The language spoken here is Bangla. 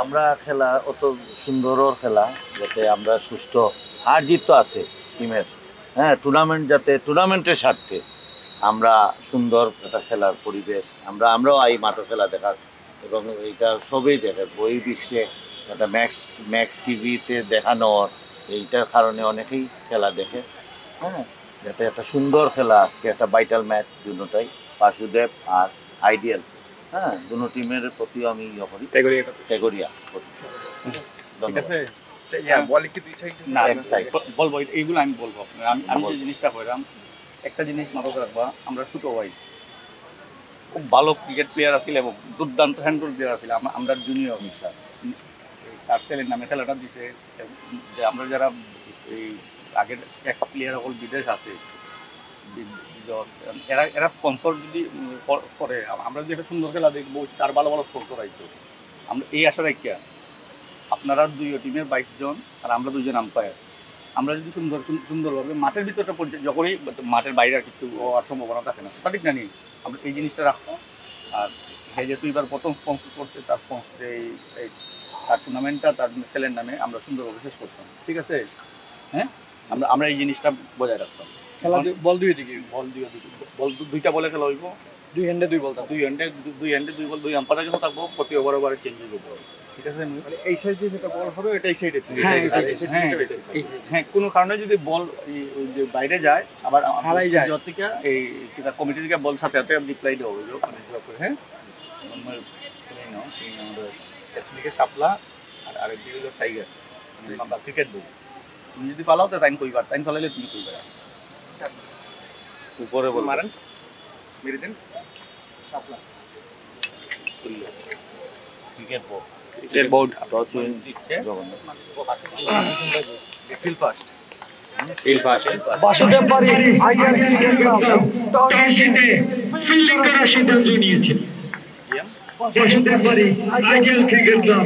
আমরা খেলা অত সুন্দরও খেলা যাতে আমরা সুষ্ঠু হার জিত তো আছে টিমের, হ্যাঁ, টুর্নামেন্ট যাতে টুর্নামেন্টের স্বার্থে আমরা সুন্দর একটা খেলার পরিবেশ আমরাও এই মাঠে খেলা দেখার এবং এইটা সবই দেখে বই বিশ্বে একটা ম্যাক্স টিভিতে দেখানোর এইটার কারণে অনেকেই খেলা দেখে, হ্যাঁ, যাতে একটা সুন্দর খেলা আজকে একটা ভাইটাল ম্যাচ দুটোটাই বাসুদেব আর আইডিয়াল, হ্যাঁ, দুটো টিমের প্রতি আমি ইয়ে করি টেগোরিয়া ঠিক আছে। বলবো এইগুলো আমি বলবো আমি যে জিনিসটা কইলাম একটা জিনিস মাথায় রাখবা, আমরা ছোট ভাই খুব ভালো ক্রিকেট প্লেয়ার আছিল এবং দুর্দান্ত হ্যান্ডবল প্লেয়ার আছিল। আমরা জুনিয়র মিশার তার ছেলের নামে খেলাটা দিতে যে আমরা যারা এই আগের এক প্লেয়ার সকল বিদেশ আছে এরা স্পন্সর যদি করে আমরা যদি একটা সুন্দর খেলা দেখবো তার ভালো ভালো স্পন্সর আইতো। আমরা এই আশা রাখিয়া আপনারা দুই টিমের 22 জন আর আমরা 2 জন আম্পায়ার, আমরা যদি সুন্দরভাবে মাঠের ভিতরটা যখনই মাঠের বাইরে আর কিছু হওয়ার সম্ভাবনা থাকে না, সঠিক না নিয়ে আমরা এই জিনিসটা রাখবো। আর সে যেহেতু এবার প্রথম স্পন্সর করছে তার স্পন্সর এই তার টুর্নামেন্টটা তার ছেলের নামে আমরা সুন্দরভাবে শেষ করতাম, ঠিক আছে? হ্যাঁ, আমরা এই জিনিসটা বজায় রাখতাম। খেলা বল দুই দিকে বল দুইটা বলে খেলা হইব, 2 হ্যান্ডে 2 বল, 2 হ্যান্ডে 2 বল, 2 আম্পায়ারের জন্য থাকবো, প্রতি ওভারে চেঞ্জ হইব, ঠিক আছে? মানে এই সাইডে যেটা বল হবে এটা এই সাইডে থেকে, হ্যাঁ, কোনো কারণে যদি বল বাইরে যায় আবার হারাই যায় থেকে এই কমিটি থেকে বল সাথে সাথে রিপ্লাই দেওয়া হইল, মানে হ্যাঁ, আমাদের একদিকে শাপলা আর আরেকদিকে হলো টাইগার, আমরা ক্রিকেট বল। তুমি যদি পালাও তো টাইম কইবার, টাইম পালাইলে তুমি কইবার উপরে বল মারেন মেরে দেন শাপলা ক্রিকেট বল বোর্ড বাসুদেব বাড়ি আইডিয়াল ক্রিকেট ক্লাব টস জিতে ফিল্ডিং করার সিদ্ধান্ত নিয়েছে। বাসুদেব বাড়ি আইডিয়াল ক্রিকেট ক্লাব